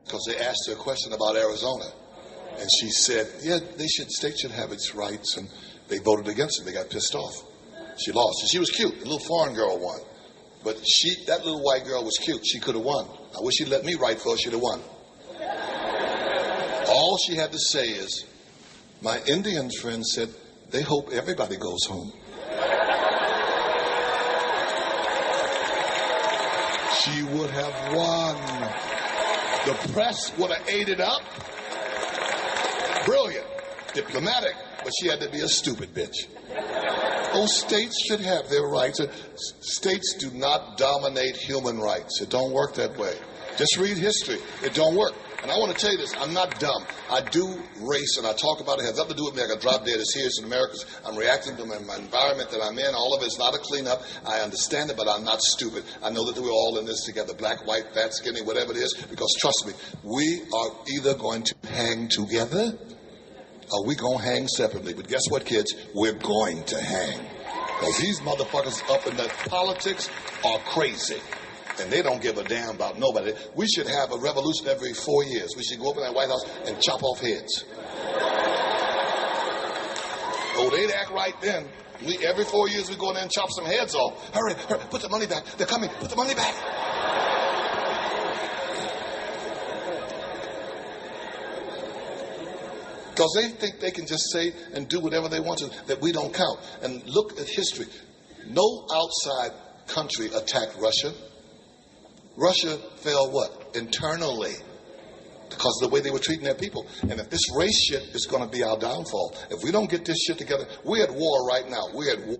because they asked her a question about Arizona. And she said, yeah, state should have its rights. And they voted against it. They got pissed off. She lost. And she was cute. The little foreign girl won. But that little white girl was cute. She could have won. I wish she'd let me write for her. She'd have won. All she had to say is, my Indian friend said, they hope everybody goes home. She would have won. The press would have ate it up. Brilliant. Diplomatic. But she had to be a stupid bitch. Oh, states should have their rights. States do not dominate human rights. It don't work that way. Just read history. It don't work. And I want to tell you this. I'm not dumb. I do race, and I talk about it. It has nothing to do with me. I got dropped dead as here in America. I'm reacting to my environment that I'm in. All of it is not a cleanup. I understand it, but I'm not stupid. I know that we're all in this together, black, white, fat, skinny, whatever it is, because trust me, we are either going to hang together or we going to hang separately. But guess what, kids? We're going to hang. Because these motherfuckers up in the politics are crazy. And they don't give a damn about nobody. We should have a revolution every 4 years. We should go up in that White House and chop off heads. Oh, they'd act right then. Every 4 years we go in there and chop some heads off. Hurry, hurry, put the money back. They're coming. Put the money back. Because they think they can just say and do whatever they want to, that we don't count. And look at history. No outside country attacked Russia. Russia fell what? Internally. Because of the way they were treating their people. And if this race shit is going to be our downfall, if we don't get this shit together, we're at war right now. We're at war.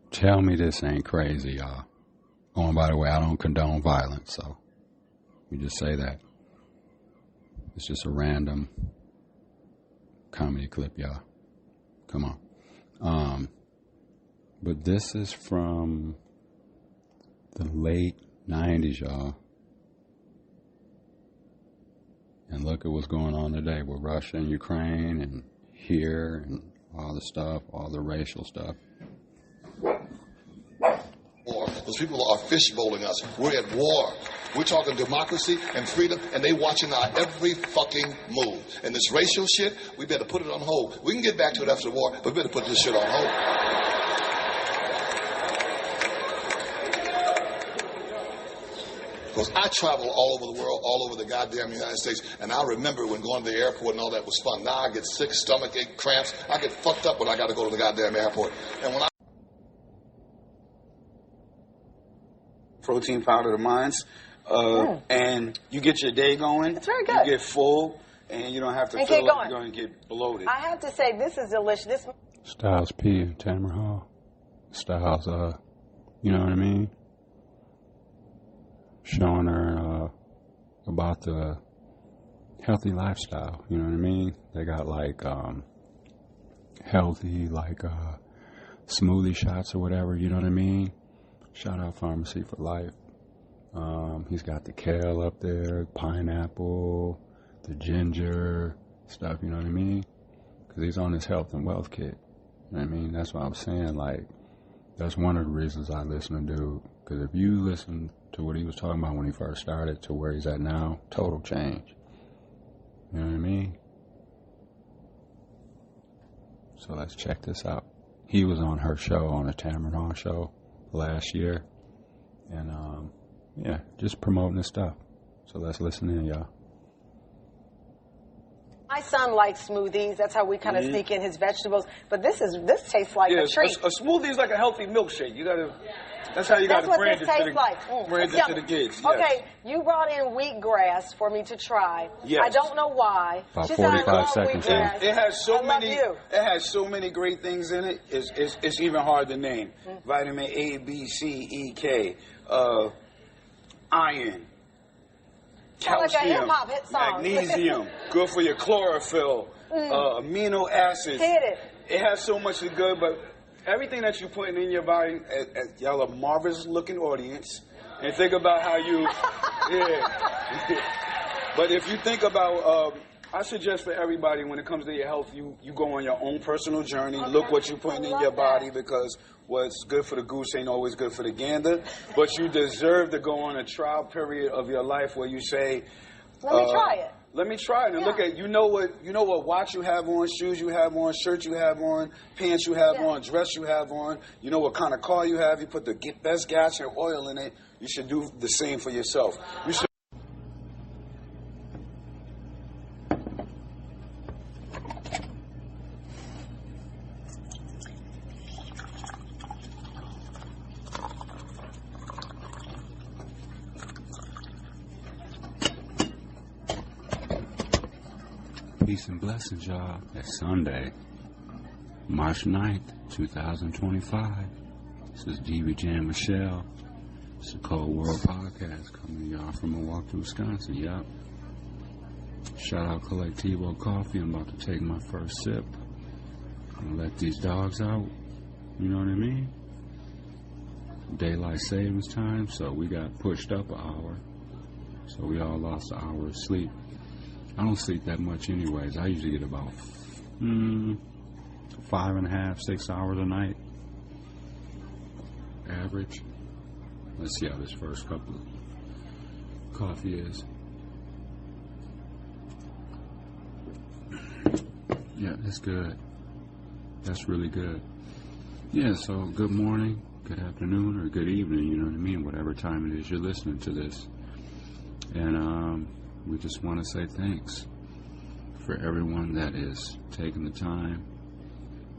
Tell me this ain't crazy, y'all. Oh, and by the way, I don't condone violence, so we just say that. It's just a random comedy clip, y'all. Come on. But this is from the late 90s, y'all. And look at what's going on today with Russia and Ukraine and here and all the stuff, all the racial stuff. War. Those people are fishbowling us. We're at war. We're talking democracy and freedom, and they watching our every fucking move. And this racial shit, we better put it on hold. We can get back to it after the war, but we better put this shit on hold. Because I travel all over the world, all over the goddamn United States, and I remember when going to the airport and all that was fun. Now I get sick, stomach ache, cramps. I get fucked up when I got to go to the goddamn airport. And when protein powder, the mines, and you get your day going. It's very good. You get full, and you don't have to feel like you're going to get bloated. I have to say, this is delicious. Styles P in Tamara Hall. Styles, you know what I mean? Showing her about the healthy lifestyle, you know what I mean? They got like healthy, like smoothie shots or whatever, you know what I mean? Shout out Pharmacy for Life. He's got the kale up there, pineapple, the ginger stuff, you know what I mean? Because he's on his health and wealth kit. You know what I mean? That's what I'm saying. Like, that's one of the reasons I listen to dude. Because if you listen to what he was talking about when he first started to where he's at now, total change. You know what I mean? So let's check this out. He was on her show, on the Tamara Hall show last year. And, yeah, just promoting this stuff. So let's listen in, y'all. My son likes smoothies. That's how we kind of sneak in his vegetables. But this tastes like a treat. A smoothie is like a healthy milkshake. You gotta. That's how you got to brand it to the kids. Yes. Okay, you brought in wheatgrass for me to try. Yes. I don't know why. About 45 seconds. It has so many. It has so many great things in it. It's even hard to name. Vitamin A, B, C, E, K, iron, calcium, like hit song. magnesium, good for your chlorophyll, amino acids. Hit it. It has so much good, but everything that you're putting in your body, y'all a marvelous looking audience. And think about how you, But if you think about, I suggest for everybody when it comes to your health, you go on your own personal journey. Look what you're putting in your body, because what's good for the goose ain't always good for the gander. But you deserve to go on a trial period of your life where you say, Let me try it. Let me try it and look at, you know what watch you have on, shoes you have on, shirt you have on, pants you have on, dress you have on. You know what kind of car you have. You put the best gas and oil in it. You should do the same for yourself. You should. Peace and blessings, y'all. It's Sunday, March 9th, 2025. This is DVJ&MICHELLE. It's a Cold World podcast coming to y'all from Milwaukee, Wisconsin. Yup. Shout out Collectivo Coffee. I'm about to take my first sip. I'm gonna let these dogs out. You know what I mean? Daylight savings time, so we got pushed up an hour. So we all lost an hour of sleep. I don't sleep that much anyways. I usually get about 5.5, 6 hours a night. Average. Let's see how this first cup of coffee is. Yeah, that's good. That's really good. Yeah, so good morning, good afternoon, or good evening, you know what I mean? Whatever time it is you're listening to this. And, we just want to say thanks for everyone that is taking the time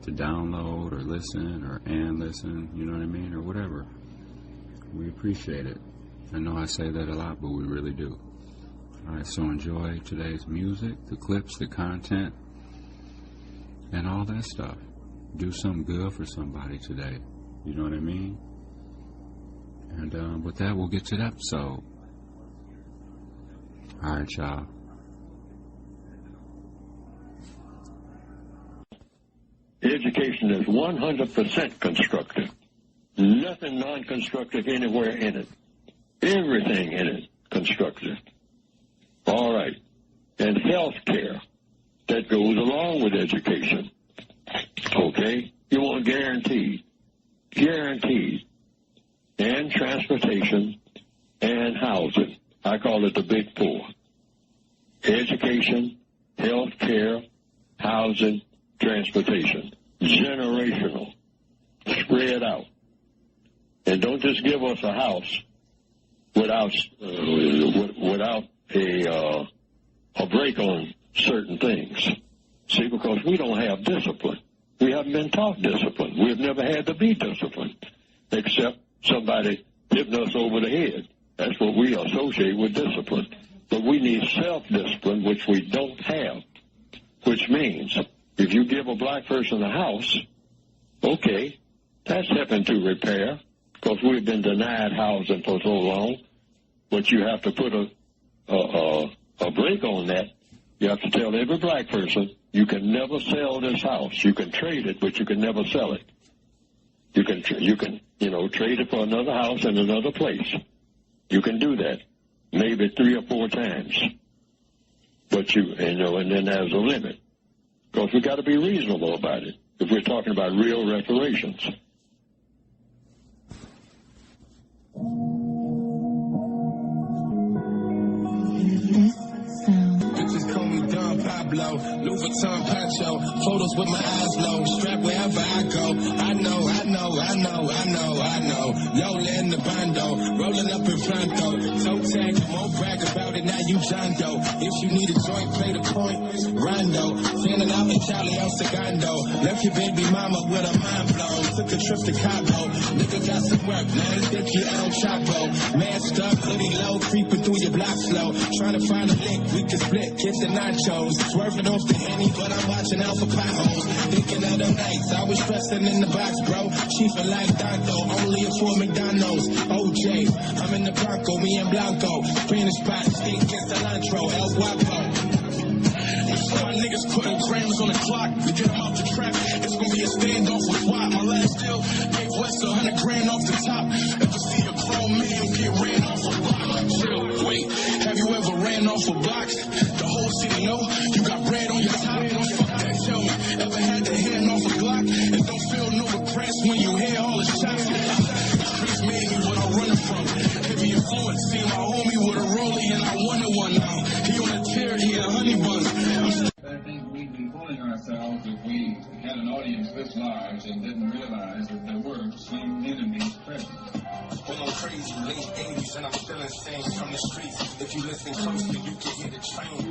to download or listen and listen, you know what I mean, or whatever. We appreciate it. I know I say that a lot, but we really do. All right, so enjoy today's music, the clips, the content, and all that stuff. Do something good for somebody today, you know what I mean? And with that, we'll get to the episode. All right, y'all. Education is 100% constructive. Nothing non-constructive anywhere in it. Everything in it constructive. All right. And health care, that goes along with education. Okay? You want guaranteed. Guaranteed. And transportation and housing. I call it the big four. Education, health care, housing, transportation. Generational. Spread out. And don't just give us a house without a break on certain things. See, because we don't have discipline. We haven't been taught discipline. We've never had to be disciplined, except somebody hitting us over the head. That's what we associate with discipline. But we need self-discipline, which we don't have, which means if you give a black person a house, okay, that's helping to repair, because we've been denied housing for so long. But you have to put a break on that. You have to tell every black person, you can never sell this house. You can trade it, but you can never sell it. You can trade it for another house in another place. You can do that, maybe 3 or 4 times. But and then there's a limit. Because we got to be reasonable about it if we're talking about real reparations. Bitches call me Don Pablo, Louis Vuitton Pancho, photos with my eyes low, strapped wherever I go. I know. Lola in the bando, rolling up in Flanco. Toe tag, won't brag about it, now you John Doe. If you need a joint, play the point, Rondo. Fanning out in Charlie El Segundo. Left your baby mama with her mind blown. Took a trip to Cabo, nigga got some work, man. Think you El Chapo. Masked up, hoodie low, creeping through your block slow. Trying to find a link, we can split, get the nachos. Swerving off the Henny, but I'm watching out for potholes. Thinking of them nights, I was stressing in the box, bro. Chief like Danto, only for McDonald's. OJ, I'm in the Bronco, me and Blanco. Spanish spot, steak and cilantro, El Guapo. So my niggas putting grams on the clock to get them out the trap. It's gonna be a standoff with SWAT. My last deal gave West $100,000 off the top. Ever see a grown man get ran off a block? Chill, wait, have you ever ran off a block? The whole city know you got bread on your top. Fuck that, tell me, ever had to hand off a Glock? And don't feel no regrets when you hear all the shots. The streets made me what I'm running from. Heavy influence, see my homie with a rollie and I wanted one now. He lived lives and didn't realize that there were some enemies present. Going crazy, late 80s, and I'm feeling sane from the streets. If you listen closely, you can hear the train.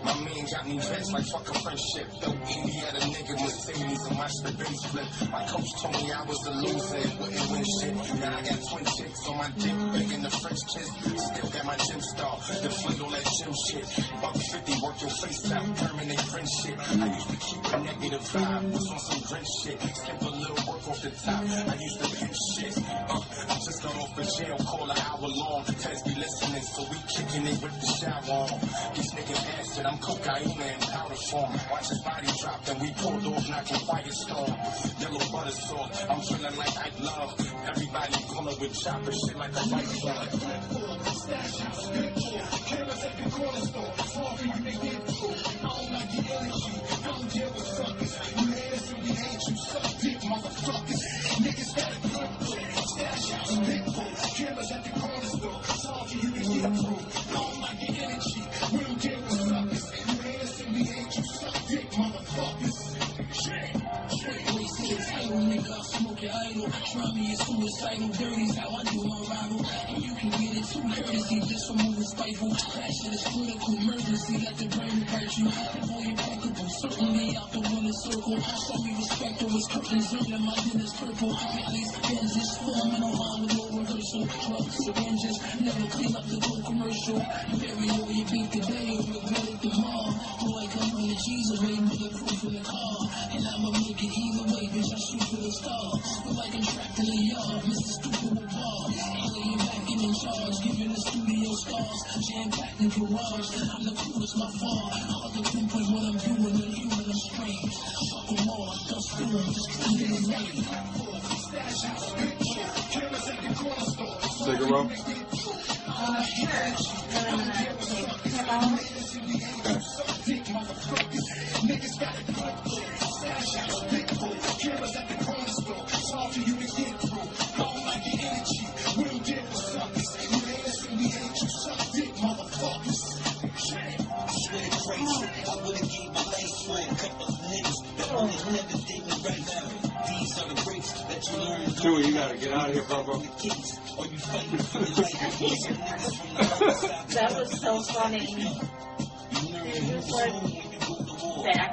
My man got me dressed like fucking friendship. Yo, Indiana nigga Mercedes and watch the bass flip. My coach told me I was the loser and wouldn't win shit. Now I got twin chicks on my dick, begging the French kiss. Still got my gym star, deflate all that gym shit. Buck 50, work your face out, permanent friendship. I used to keep a negative vibe, was on some drink shit. Skip a little work off the top, I used to pinch shit. I just got off of jail, call an hour long. Cause be listening, so we kicking it with the shower on. These niggas acid, I'm cocaine and powder form. Watch his body drop, then we pulled off, knocking quiet storm. Yellow butter sauce, I'm feeling like I love. Everybody pulling with chopper shit like a white blood. Stash house, big four, cameras at the corner store. Far from you, they get through. I don't like the energy, I don't deal with suckers. You haters and we hate you, suck dick, motherfuckers. Niggas got a good book. Stash house, big four, cameras at the corner store. Far from you, they get through. I don't like the energy, we don't deal with suckers. You haters and we hate you, suck dick, motherfuckers. Nigga, I smoke your idol. Try me as suicidal. Dirty's how I do my rival. And you can get it too courtesy just for moving spiteful. Passion is critical. Emergency, let the brain bite you. Boy, impeccable. Certainly out the winner's circle. Show me respect over curtains. Earning my dinner's purple. At Benz is forming on line with no rehearsal. Drugs, syringes. Never clean up the whole commercial. Bury all you beat today or regret it tomorrow. Boy, come on the G's away. Bulletproof in the car. And I'ma make it either way. Bitch, I shoot for the stars. But like I'm trapped in the yard, Mr. Stupid with bars. Alien back and in charge, giving the studio stars. Jam-packed in garage, I'm the coolest by far. Hard to pinpoint what I'm doing, and human and strange. Fuck them all, dust through them, just cruising the rain. Stash house, big four, cameras at the corner store. Take a roll. Niggas got a good book. Stash house, big four, cameras at the corner store. It's hard for you to get through. I don't like the energy, we don't deal with suckers. You haters and we hate you, suck dick, motherfuckers. Straight crazy, I would've gave my life for a couple of niggas that only never did me right now. These are the breaks that you learn. Chewy, you gotta get out of here, bro. Or you fighting for your life. That was so funny. It was like back.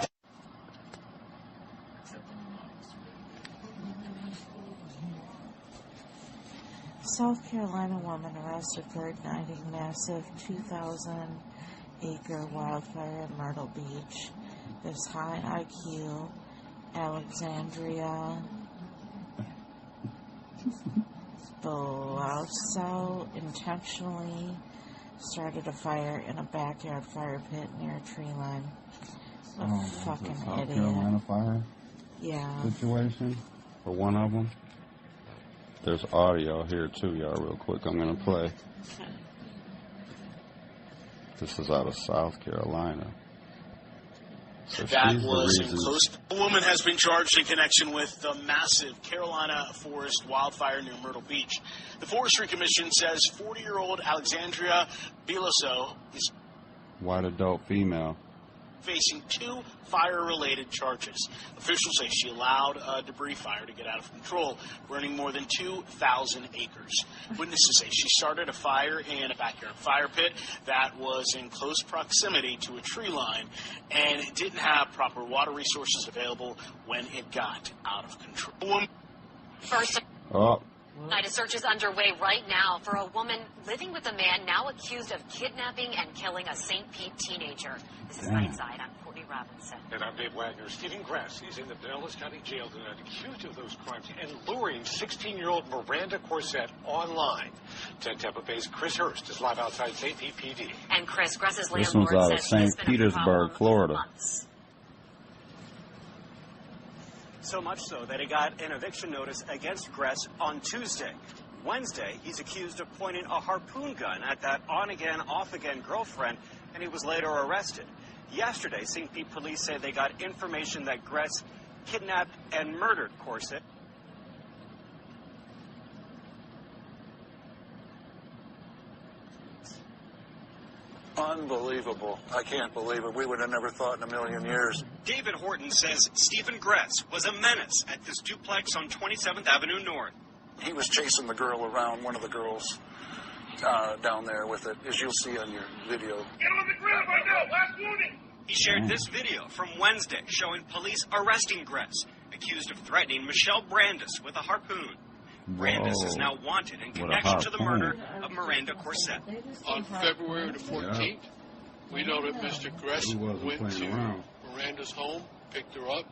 South Carolina woman arrested for igniting massive 2,000-acre wildfire in Myrtle Beach. This high IQ Alexandria Blouso intentionally started a fire in a backyard fire pit near a tree line. What a fucking South idiot. Carolina fire situation for one of them. There's audio here too, y'all, real quick. I'm going to play. This is out of South Carolina. So that was in close. A woman has been charged in connection with the massive Carolina forest wildfire near Myrtle Beach. The Forestry Commission says 40-year-old Alexandria Blouso is white adult female facing 2 fire-related charges. Officials say she allowed a debris fire to get out of control, burning more than 2,000 acres. Witnesses say she started a fire in a backyard fire pit that was in close proximity to a tree line and didn't have proper water resources available when it got out of control. First, a search is underway right now for a woman living with a man now accused of kidnapping and killing a St. Pete teenager. This is Nightside. I'm Courtney Robinson. And I'm Dave Wagner. Stephen Grass is in the Pinellas County Jail tonight, accused of those crimes and luring 16-year-old Miranda Corsett online. 10 Tampa Bay's Chris Hurst is live outside St. Pete PD. And Chris, Grass's This landlord one's out of says St. Petersburg, Florida. So much so that he got an eviction notice against Gress on Tuesday. Wednesday, he's accused of pointing a harpoon gun at that on-again, off-again girlfriend, and he was later arrested. Yesterday, St. Pete police say they got information that Gress kidnapped and murdered Corsett. Unbelievable. I can't believe it. We would have never thought in a million years. David Horton says Stephen Gress was a menace at this duplex on 27th Avenue North. He was chasing the girl around, one of the girls down there with it, as you'll see on your video. Get on the ground right now. Last warning. He shared this video from Wednesday showing police arresting Gress, accused of threatening Michelle Brandis with a harpoon. Brandis is now wanted in connection to the murder of Miranda Corset. On February the 14th, we know that Mr. Gress went to Miranda's home, picked her up,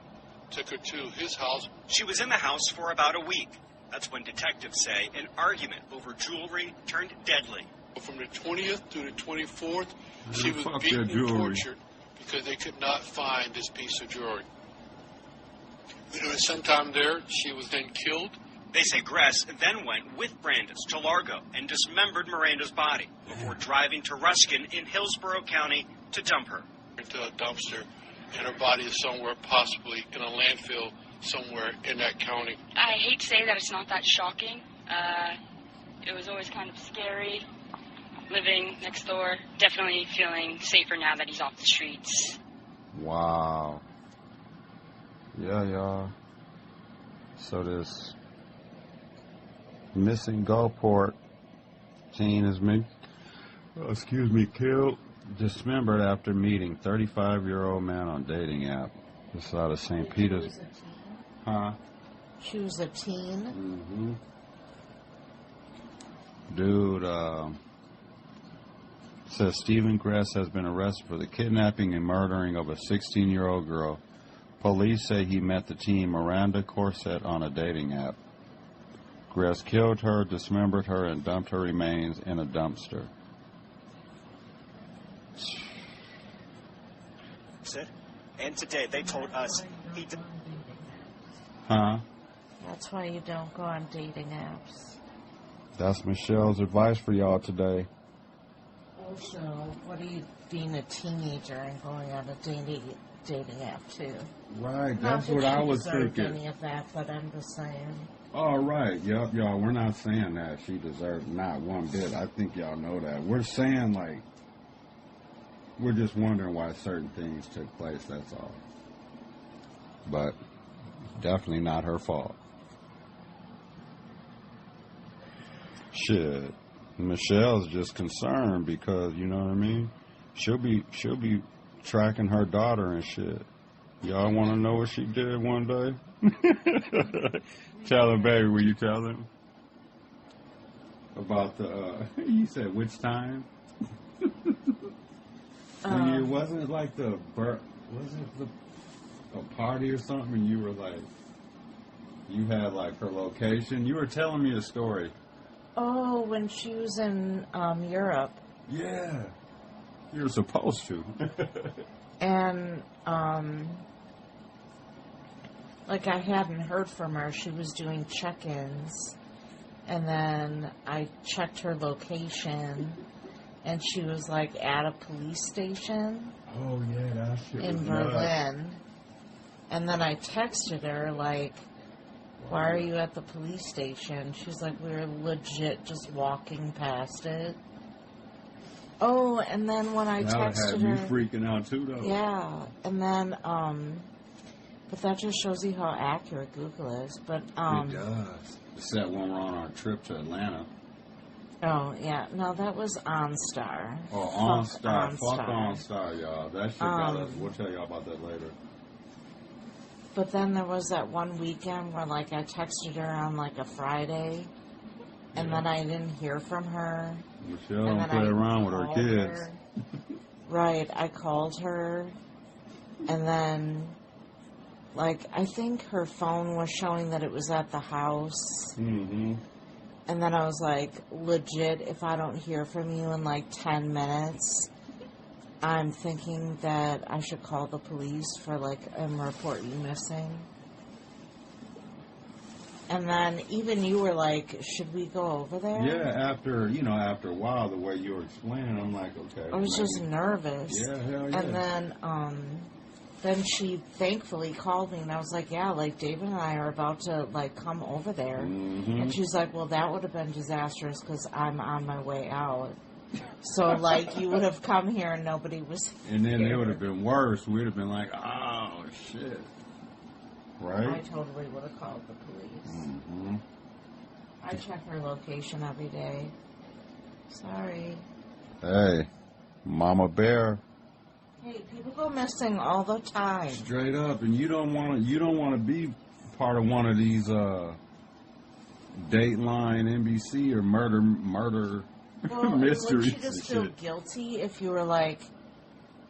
took her to his house. She was in the house for about a week. That's when detectives say an argument over jewelry turned deadly. From the 20th to the 24th, she was beaten and tortured because they could not find this piece of jewelry. We know that sometime there, she was then killed. They say Gress then went with Brandis to Largo and dismembered Miranda's body before driving to Ruskin in Hillsborough County to dump her. Into a dumpster, and her body is somewhere, possibly in a landfill somewhere in that county. I hate to say that it's not that shocking. It was always kind of scary living next door. Definitely feeling safer now that he's off the streets. Wow. Yeah, y'all. So this missing Gulfport teen is killed, dismembered after meeting 35-year-old man on dating app. This is out of St. Peter's. Huh? She was a teen? Mm-hmm. Dude, says Stephen Gress has been arrested for the kidnapping and murdering of a 16-year-old girl. Police say he met the teen Miranda Corset on a dating app. Gress killed her, dismembered her, and dumped her remains in a dumpster. And today they told us he did. Huh? That's why you don't go on dating apps. That's Michelle's advice for y'all today. Also, what are you being a teenager and going on a dating app too? Right, that's what I was thinking. Any of that, but I'm just saying. All right, yup, y'all. We're not saying that she deserved not one bit. I think y'all know that. We're saying like we're just wondering why certain things took place. That's all. But definitely not her fault. Shit. Michelle's just concerned because, you know what I mean? She'll be tracking her daughter and shit. Y'all want to know what she did one day? Tell her, baby, will you tell him? About the, you said which time? It wasn't like a party or something and you were like, you had like her location? You were telling me a story. Oh, when she was in Europe. Yeah. You're supposed to. And, like, I hadn't heard from her. She was doing check-ins. And then I checked her location. And she was, like, at a police station. Oh, yeah, that shit in Berlin. And then I texted her, like, why are you at the police station? She's like, we were legit just walking past it. Oh, and then when I texted her... you freaking out too, though. Yeah, and then, but that just shows you how accurate Google is. But, it does. It's that when we're on our trip to Atlanta. Oh, yeah. No, that was OnStar. Oh, OnStar. Fuck OnStar, y'all. That shit got us. We'll tell y'all about that later. But then there was that one weekend where, like, I texted her on, like, a Friday, and then I didn't hear from her. Michelle don't play around with her kids. Right, I called her, and then, like, I think her phone was showing that it was at the house. Mm-hmm. And then I was like, legit, if I don't hear from you in, like, 10 minutes... I'm thinking that I should call the police for, like, and report you missing. And then even you were like, should we go over there? Yeah, after a while, the way you were explaining, I'm like, okay. I was just nervous. Yeah, hell yeah. And then she thankfully called me, and I was like, yeah, like, David and I are about to, like, come over there. Mm-hmm. And she's like, well, that would have been disastrous because I'm on my way out. So, like, you would have come here and nobody was And then here. it would have been worse. We'd have been like, oh, shit. Right? I totally would have called the police. Mm-hmm. I check her location every day. Sorry. Hey, Mama Bear. Hey, people go missing all the time. Straight up, and you don't want to be part of one of these Dateline, NBC, or murder Well, mysteries. Would you just feel guilty if you were like,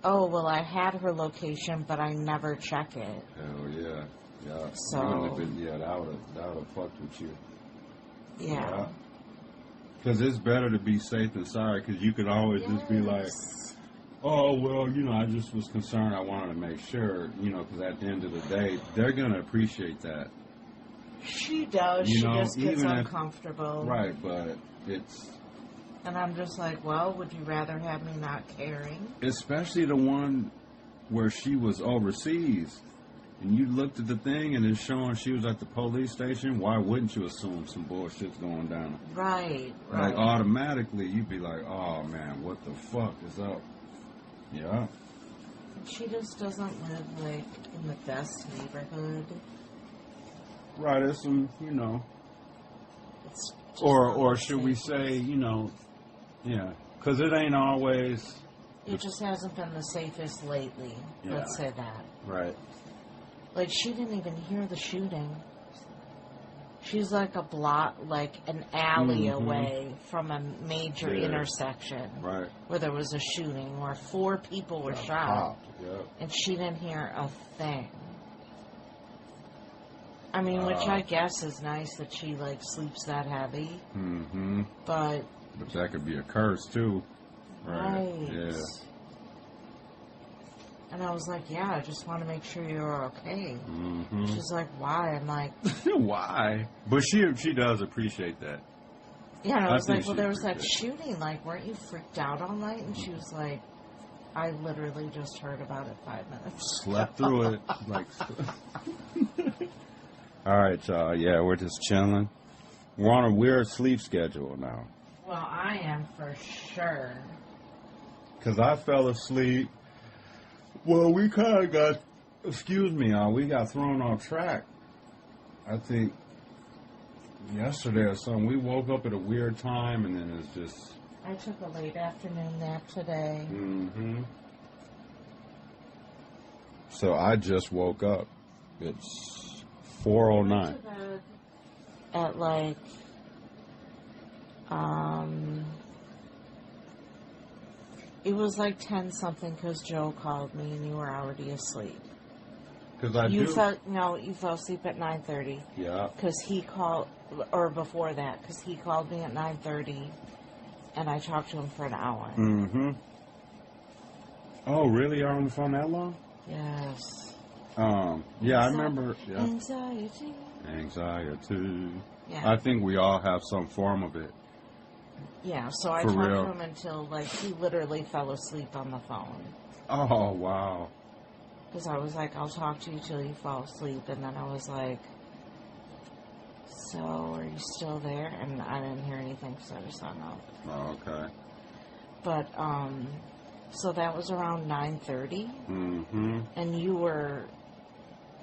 oh, well, I had her location, but I never check it? Hell yeah, yeah. So, you wouldn't have been, that would have fucked with you. Yeah. Because it's better to be safe than sorry. Because you could always just be like, oh, well, I just was concerned. I wanted to make sure, because at the end of the day, they're going to appreciate that. She does. She just gets uncomfortable. Right, but it's... And I'm just like, well, would you rather have me not caring? Especially the one where she was overseas. And you looked at the thing and it's showing she was at the police station. Why wouldn't you assume some bullshit's going down? Right. Like, automatically, you'd be like, oh, man, what the fuck is up? Yeah. She just doesn't live, like, in the best neighborhood. Right, it's some, It's or should we say, yeah, because it ain't always... It just hasn't been the safest lately. Yeah. Let's say that. Right. Like, she didn't even hear the shooting. She's like an alley away from a major intersection. Right. Where there was a shooting, where 4 people were shot. And she didn't hear a thing. I mean, which I guess is nice that she, like, sleeps that heavy. Mm-hmm. But that could be a curse, too. Right. Yeah. And I was like, yeah, I just want to make sure you're okay. Mm-hmm. She's like, why? I'm like... Why? But she does appreciate that. Yeah, and I was like, well, there was that shooting. Like, weren't you freaked out all night? And she was like, I literally just heard about it 5 minutes. Slept through it. Like... All right, y'all. Yeah, we're just chilling. We're on a weird sleep schedule now. Well, I am for sure. Because I fell asleep. Well, we kind of got, we got thrown off track. I think yesterday or something. We woke up at a weird time, and then it's just... I took a late afternoon nap today. Mm-hmm. So I just woke up. It's 4:09. At like, it was like 10 something because Joe called me and you were already asleep. Because you fell asleep at 9:30. Yeah. Because he called, or before that, because he called me at 9:30, and I talked to him for an hour. Mm-hmm. Oh, really? You're on the phone that long? Yes. Yeah, I remember. Yeah. Anxiety. Yeah. I think we all have some form of it. Yeah, so I talked to him until, like, he literally fell asleep on the phone. Oh, wow. Because I was like, I'll talk to you till you fall asleep. And then I was like, so, are you still there? And I didn't hear anything, so I just hung up. Oh, okay. But, so that was around 9:30. Mm-hmm. And you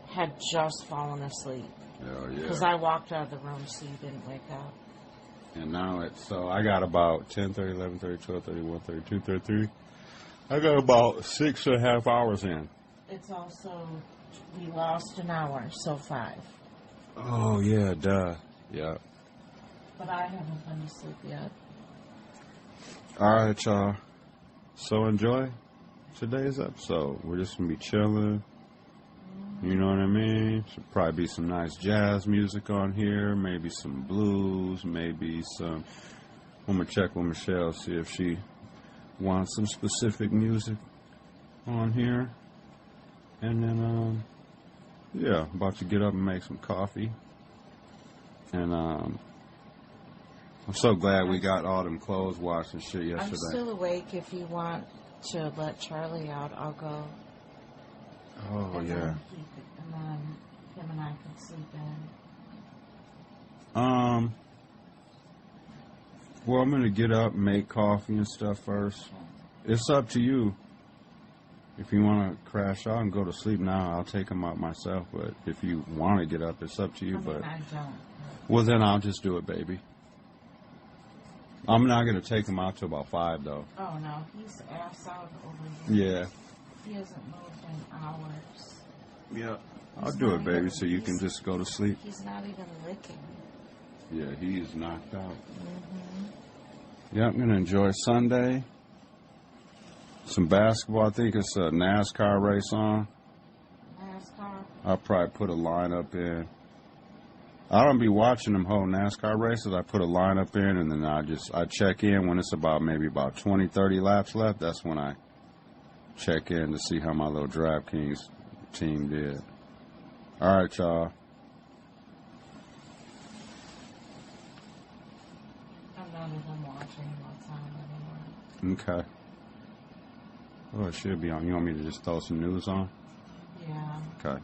had just fallen asleep. Oh, yeah. Because I walked out of the room so you didn't wake up. And now so I got about 10:30, 11:30, 12:30, 1:30, 2:33. I got about 6.5 hours in. It's also, we lost an hour, so 5. Oh, yeah, duh. Yeah. But I haven't been asleep yet. All right, y'all. So enjoy today's episode. We're just going to be chilling. You know what I mean? Should probably be some nice jazz music on here. Maybe some blues. Maybe some... I'm going to check with Michelle, see if she wants some specific music on here. And then, yeah, about to get up and make some coffee. And I'm so glad we got all them clothes washed and shit yesterday. I'm still awake. If you want to let Charlie out, I'll go. Oh, and yeah. Then and then him and I can sleep in. Well, I'm going to get up and make coffee and stuff first. It's up to you. If you want to crash out and go to sleep now, I'll take them out myself. But if you want to get up, it's up to you. But I don't. Well, then I'll just do it, baby. I'm not going to take him out till about 5, though. Oh, no. He's ass out over here. Yeah. He hasn't moved in hours. Yeah. I'll do it, baby, so you can just go to sleep. He's not even licking. Yeah, he is knocked out. Mm-hmm. Yeah, I'm going to enjoy Sunday. Some basketball. I think it's a NASCAR race on. NASCAR? I'll probably put a lineup in. I don't be watching them whole NASCAR races. I put a lineup in, and then I check in when it's maybe about 20, 30 laps left. That's when I check in to see how my little DraftKings team did. All right, y'all. I'm not even watching what's on anymore. Okay. Oh, it should be on. You want me to just throw some news on? Yeah. Okay.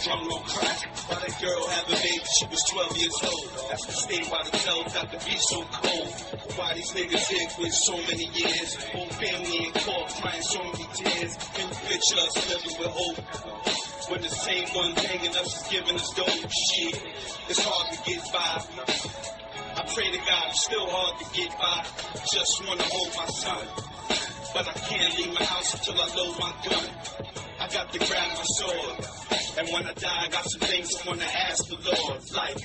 Strung on crack. While that girl had a baby, she was 12 years old. That's the state why the tell got to be so cold. Why these niggas here with so many years? Whole family in court crying so many tears. Can you picture us living with hope? When the same one hanging us is giving us dope. Shit, it's hard to get by. I pray to God it's still hard to get by. Just wanna hold my son. But I can't leave my house until I load my gun. I got to grab my sword. And when I die, I got some things I wanna ask the Lord. Like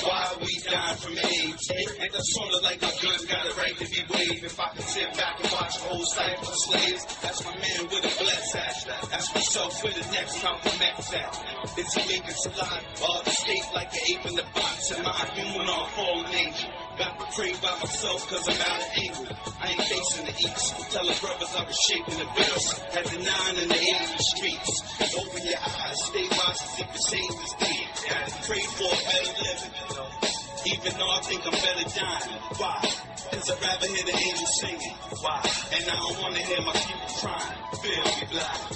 why we died from AIDS. And that's sort of like my gun got a right to be waved. If I could sit back and watch a whole cycle of slaves, that's my man with a blessed hat. Ask myself where the next Malcolm X at. Is he making saliva or the state like an ape in the box? Am I human or a fallen angel? Got to pray by myself cause I'm out of angle. I ain't facing the east. Tell the brothers I was shaping the bills. Had the 9 and the 8 in the streets. Open your eyes, stay watching, see the change is dead. Had to pray for a better living. Even though I think I'm better dying. Why? Cause I'd rather hear the angels singing. Why? And I don't wanna hear my people crying. Feel me blind.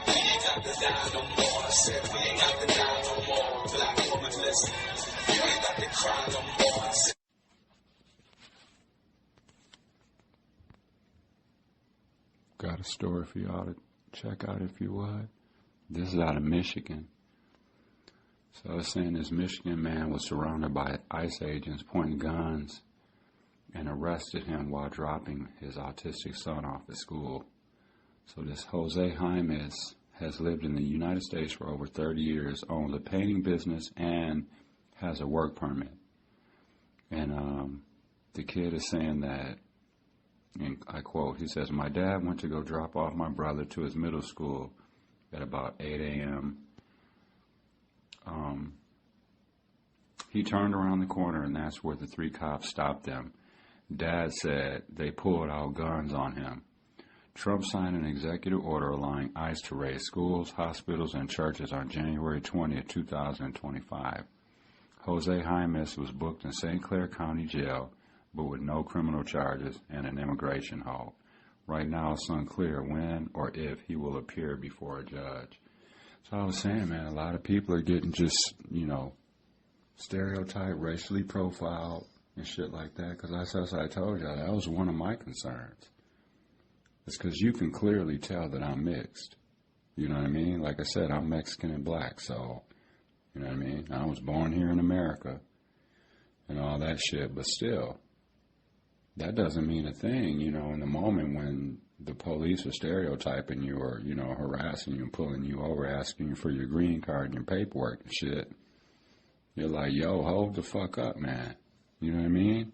We ain't got to die no more. I said we ain't got to die no more. Black woman, listen. You ain't got to cry no more. I said got a story for y'all to check out if you would. This is out of Michigan. So I was saying this Michigan man was surrounded by ICE agents pointing guns and arrested him while dropping his autistic son off at school. So this Jose Jaimes has lived in the United States for over 30 years, owns a painting business, and has a work permit. And the kid is saying that, and I quote, he says, "My dad went to go drop off my brother to his middle school at about 8 a.m. He turned around the corner, and that's where the 3 cops stopped them. Dad said they pulled out guns on him. Trump signed an executive order allowing ICE to raid schools, hospitals, and churches on January 20th, 2025. Jose Jaimes was booked in St. Clair County Jail, but with no criminal charges and an immigration hold. Right now, it's unclear when or if he will appear before a judge." So I was saying, man, a lot of people are getting just, stereotyped, racially profiled, and shit like that. Because as I told y'all, that was one of my concerns. It's because you can clearly tell that I'm mixed. You know what I mean? Like I said, I'm Mexican and black, so, you know what I mean? I was born here in America and all that shit, but still, that doesn't mean a thing, in the moment when the police are stereotyping you or, harassing you and pulling you over, asking you for your green card and your paperwork and shit. You're like, yo, hold the fuck up, man. You know what I mean?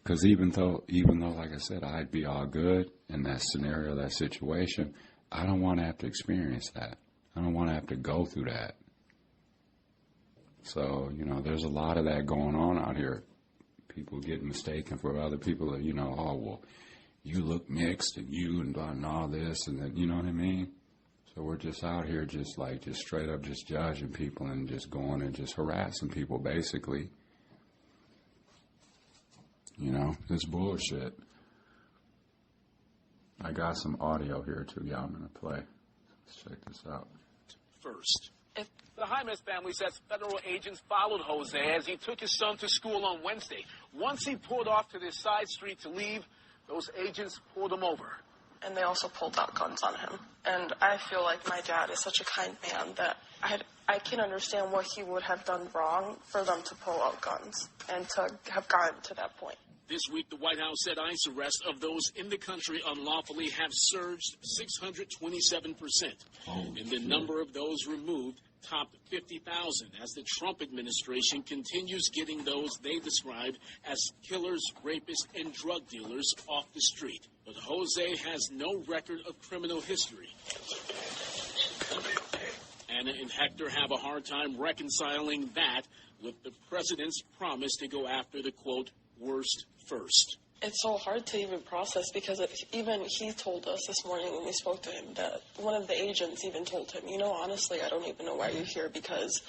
Because even though, like I said, I'd be all good in that scenario, that situation, I don't want to have to experience that. I don't want to have to go through that. So, there's a lot of that going on out here. People get mistaken for other people that, oh, well, you look mixed and all this and that, you know what I mean? So we're just out here just straight up just judging people and just going and just harassing people, basically. It's bullshit. I got some audio here, too. Yeah, I'm going to play. Let's check this out. First. The Jaimes family says federal agents followed Jose as he took his son to school on Wednesday. Once he pulled off to this side street to leave, those agents pulled him over. And they also pulled out guns on him. And I feel like my dad is such a kind man that I can understand what he would have done wrong for them to pull out guns and to have gotten to that point. This week, the White House said ICE arrests of those in the country unlawfully have surged 627%. And the number of those removed topped 50,000 as the Trump administration continues getting those they describe as killers, rapists, and drug dealers off the street. But Jose has no record of criminal history. Anna and Hector have a hard time reconciling that with the president's promise to go after the, quote, worst first. It's so hard to even process because even he told us this morning when we spoke to him that one of the agents even told him, honestly, I don't even know why you're here because,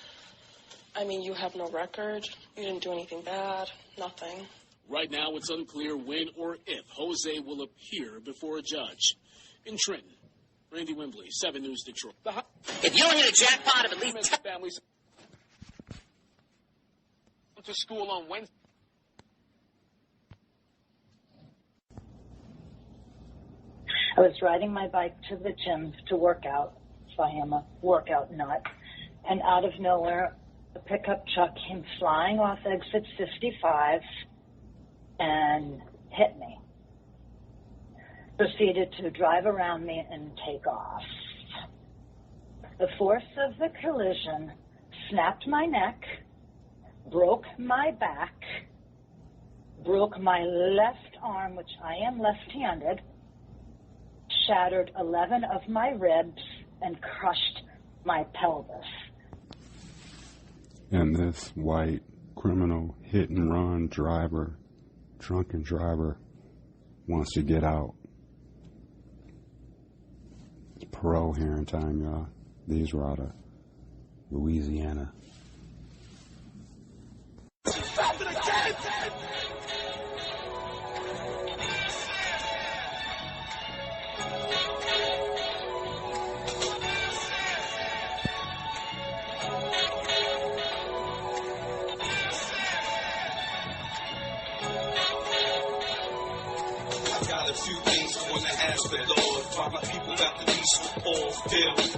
you have no record, you didn't do anything bad, nothing. Right now, it's unclear when or if Jose will appear before a judge. In Trenton, Randy Wembley, 7 News Detroit. If you don't hit a jackpot of at least families to school on Wednesday. I was riding my bike to the gym to work out, so I am a workout nut, and out of nowhere, a pickup truck came flying off exit 55 and hit me. Proceeded to drive around me and take off. The force of the collision snapped my neck, broke my back, broke my left arm, which I am left-handed, shattered 11 of my ribs, and crushed my pelvis. And this white criminal hit-and-run driver, drunken driver, wants to get out. It's parole hearing time, y'all. These were out of Louisiana. Few things I wanna ask the Lord. Why my people got to be so all filled?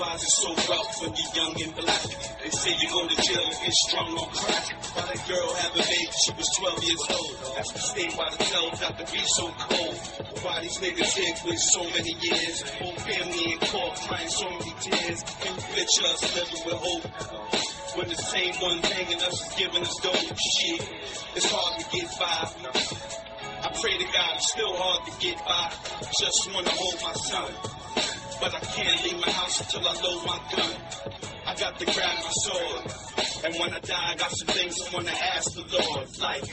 Why is it so rough when you're young and black? They say you go to jail and get strung on crack. Why that girl have a baby? She was 12 years old. That's what stayed by the cell, got to be so cold. Why these niggas here with so many years? Whole family in court crying so many tears. Can you picture us living with hope? When the same one hanging us is giving us dope. Shit, it's hard to get by. I pray to God, it's still hard to get by. Just wanna hold my son, but I can't leave my house until I load my gun. I got to grab my sword, and when I die, I got some things I wanna ask the Lord. Like,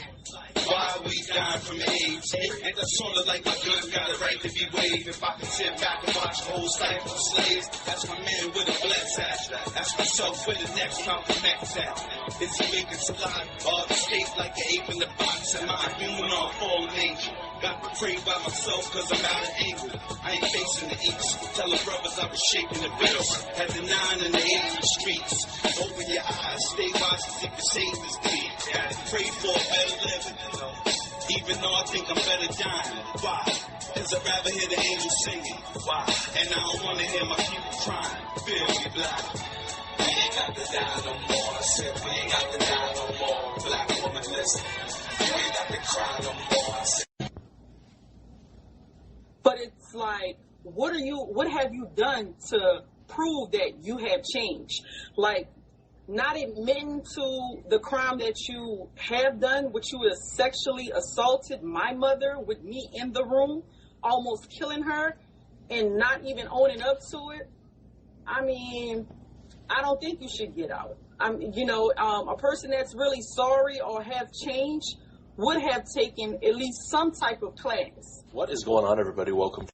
why are we dying from AIDS? And that's sort of like my gun got a right to be waved. If I could sit back and watch the whole cycle of slaves, that's my man with a bless at. That's myself with the next Malcolm X at. Is he making salad or the state like an ape in the box? Am I a human or a fallen angel? Got to pray by myself cause I'm out of angle. I ain't facing the east. Tell the brothers I was shaking the bills. Had the 9 and the 8 in the streets. Open your eyes, stay wise as if the save is dead. Pray for a better living. Even though I think I'm better dying. Why? Cause I'd rather hear the angels singing. Why? And I don't wanna hear my people crying. Feel me, black. We ain't got to die no more. I said we ain't got to die no more. Black woman, listen. You ain't got to cry no more. I said. But it's like, what have you done to prove that you have changed? Like, not admitting to the crime that you have done, which you have sexually assaulted my mother with me in the room, almost killing her, and not even owning up to it. I mean, I don't think you should get out. A person that's really sorry or have changed would have taken at least some type of class. What is going on, everybody? Welcome.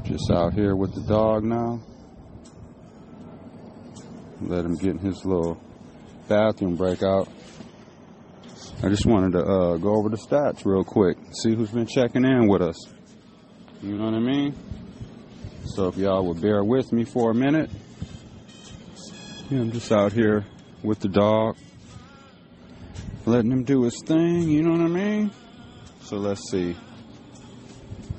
Just out here with the dog now. Let him get in his little bathroom breakout. I just wanted to go over the stats real quick. See who's been checking in with us. You know what I mean? So if y'all would bear with me for a minute. Yeah, I'm just out here with the dog. Letting him do his thing, you know what I mean? So let's see.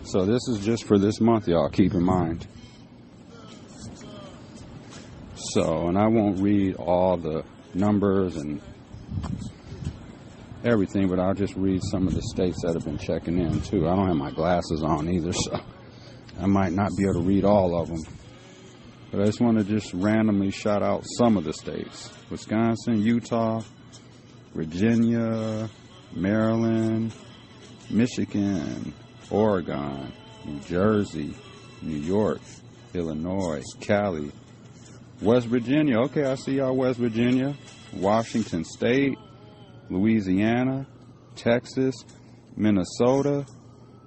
So this is just for this month, y'all, keep in mind. So, and I won't read all the numbers and everything, but I'll just read some of the states that have been checking in, too. I don't have my glasses on either, so I might not be able to read all of them. But I just want to just randomly shout out some of the states. Wisconsin, Utah, Virginia, Maryland, Michigan, Oregon, New Jersey, New York, Illinois, Cali, West Virginia. Okay, I see y'all, West Virginia, Washington State, Louisiana, Texas, Minnesota,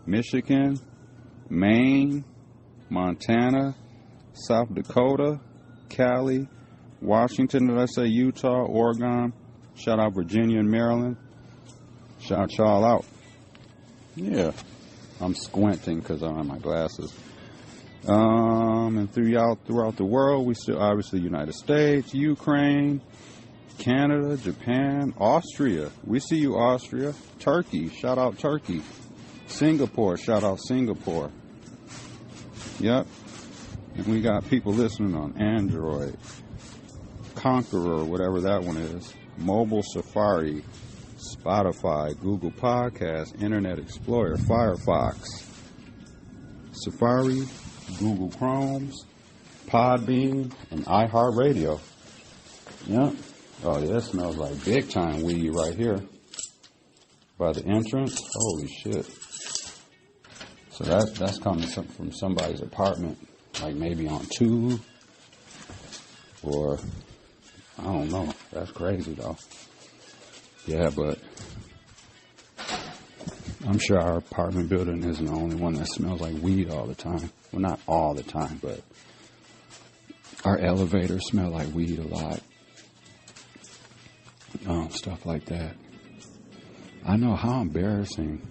Michigan, Maine, Montana, South Dakota, Cali, Washington, did I say Utah, Oregon? Shout out Virginia and Maryland. Shout y'all out. Yeah, I'm squinting because I don't have my glasses. And throughout the world, we still obviously United States, Ukraine, Canada, Japan, Austria. We see you, Austria. Turkey, shout out Turkey. Singapore, shout out Singapore. Yep. And we got people listening on Android, Conqueror, whatever that one is, Mobile Safari, Spotify, Google Podcasts, Internet Explorer, Firefox, Safari, Google Chromes, Podbean, and iHeartRadio. Yep. Oh, yeah, it smells like big time weed right here. By the entrance. Holy shit. So that's coming from somebody's apartment. Like maybe on 2. Or, I don't know. That's crazy though. Yeah, but I'm sure our apartment building isn't the only one that smells like weed all the time. Well, not all the time, but our elevators smell like weed a lot. Stuff like that. I know how embarrassing.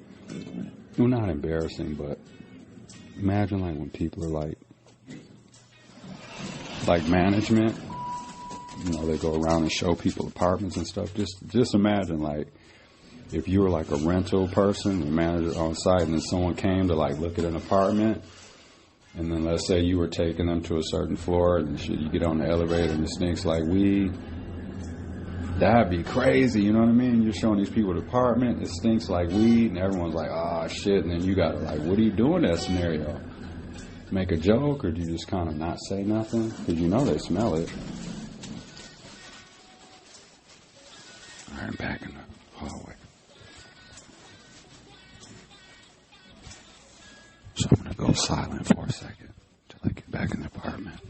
Well, not embarrassing, but imagine like when people are like management. You know, they go around and show people apartments and stuff. Just imagine like if you were like a rental person, the manager on site, and then someone came to like look at an apartment, and then let's say you were taking them to a certain floor, and you get on the elevator and it stinks like weed. That'd be crazy, you know what I mean? You're showing these people the apartment, it stinks like weed, and everyone's like, oh shit, and then you gotta like, what do you do in that scenario? Make a joke, or do you just kind of not say nothing? Because you know they smell it. All right, back in the hallway. So I'm gonna go silent for a second till I get back in the apartment.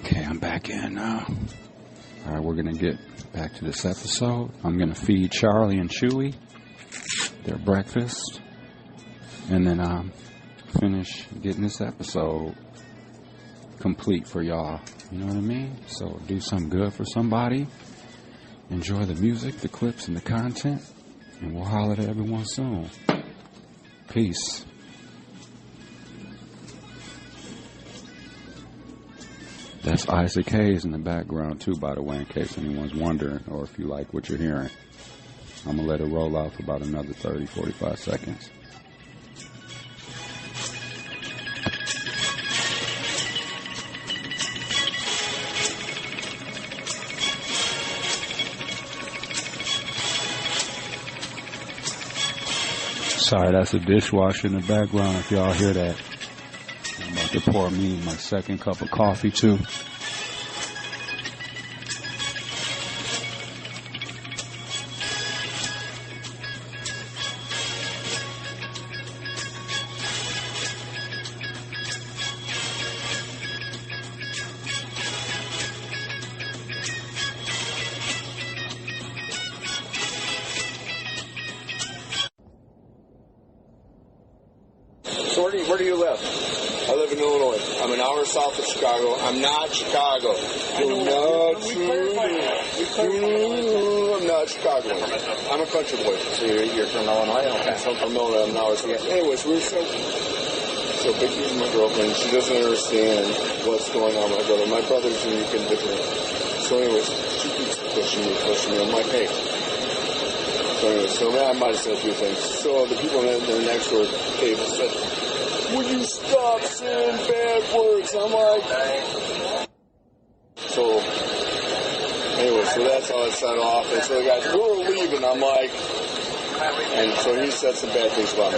Okay, I'm back in now. All right, we're going to get back to this episode. I'm going to feed Charlie and Chewy their breakfast. And then finish getting this episode complete for y'all. You know what I mean? So do something good for somebody. Enjoy the music, the clips, and the content. And we'll holler at everyone soon. Peace. That's Isaac Hayes in the background too, by the way, in case anyone's wondering or if you like what you're hearing. I'm going to let it roll out for about another 30, 45 seconds. Sorry, that's a dishwasher in the background if y'all hear that. I'm about to pour me my second cup of coffee too. So where do you live? I live in Illinois. I'm an hour south of Chicago. I'm not Chicago. I'm not Chicagoan. I'm a country boy. So you're from Illinois? Okay. So from Illinois, I'm an hour south. Anyways, so Vicky's my girlfriend. She doesn't understand what's going on with my brother. My brother's unique and different. So anyways, she keeps pushing me. I'm like, hey. So anyways, so I might have said a few things. So the people that are next door, Dave said, will you stop saying bad words? I'm like, so anyway, so that's how it started off. And so the guys, we're leaving. I'm like, and so he said some bad things about me.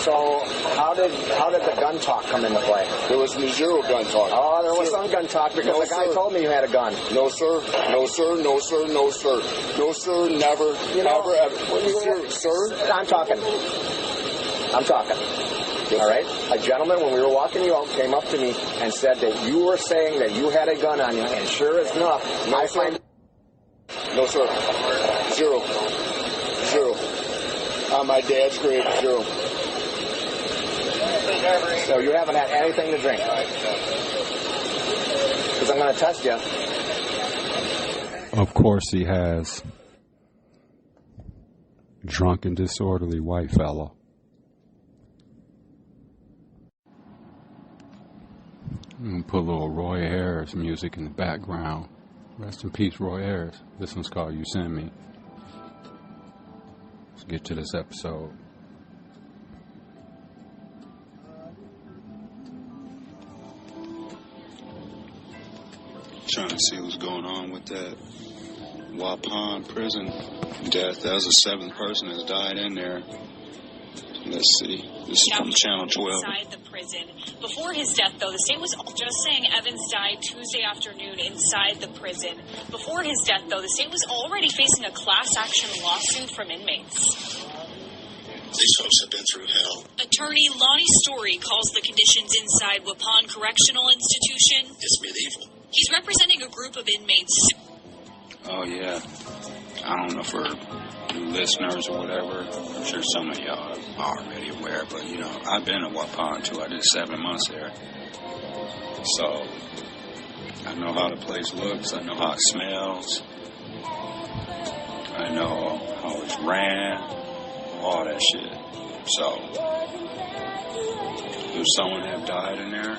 So how did the gun talk come into play? There was zero gun talk. Oh, there was some gun talk because the guy told me you had a gun. No, sir. No, sir. No, sir. No, sir. No, sir. Never. Never, ever. Sir? I'm talking. All right? A gentleman, when we were walking you out, came up to me and said that you were saying that you had a gun on you, and sure enough, no, sir. No, sir. Zero. On my dad's grave, zero. So you haven't had anything to drink? Because I'm going to test you. Of course he has. Drunken, disorderly white fella. I'm going to put a little Roy Ayers music in the background. Rest in peace, Roy Ayers. This one's called You Send Me. Let's get to this episode. Trying to see what's going on with that Waupun prison death. That was the 7th person that's died in there. Let's see. This is from Channel 12. Inside the prison. Before his death, though, the state was just saying Evans died Tuesday afternoon inside the prison. Before his death, though, the state was already facing a class action lawsuit from inmates. These folks have been through hell. Attorney Lonnie Story calls the conditions inside Waupun Correctional Institution. It's medieval. He's representing a group of inmates. Oh, yeah. I don't know for new listeners or whatever. I'm sure some of y'all are already aware, but, you know, I've been to Waupun, too. I did 7 months there. So, I know how the place looks. I know how it smells. I know how it's ran. All that shit. So, there's someone that died in there.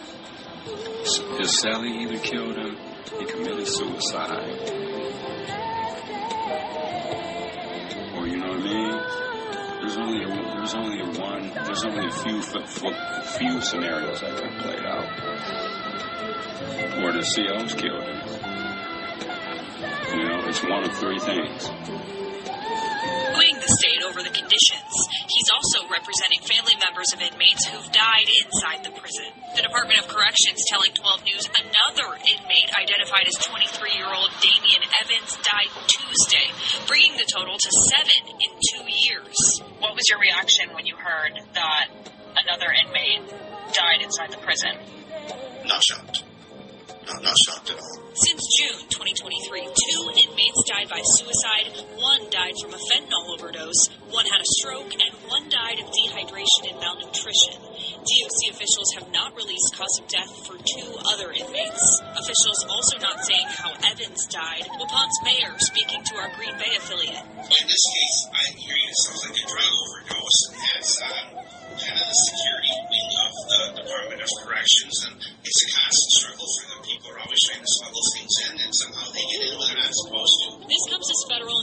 His cellie either killed him, he committed suicide. Or, you know what I mean? There's only a few scenarios that could have played out. Or the COs killed him. You know, it's one of 3 things. The state over the conditions. He's also representing family members of inmates who've died inside the prison. The Department of Corrections telling 12 News another inmate identified as 23-year-old Damian Evans died Tuesday, bringing the total to 7 in 2 years. What was your reaction when you heard that another inmate died inside the prison? Not shocked. Not shocked at all. Since June 2023, 2 inmates died by suicide, 1 died from a fentanyl overdose, 1 had a stroke, and 1 died of dehydration and malnutrition. DOC officials have not released cause of death for 2 other inmates. Officials also not saying how Evans died. Waupun's mayor speaking to our Green Bay affiliate. In this case, I'm hearing it sounds like a drug overdose, and it's kind of the security wing of the Department of Corrections, and it's a constant struggle for them. People are always trying to smuggle things in, and somehow they get in when they're not supposed to. This comes as federal.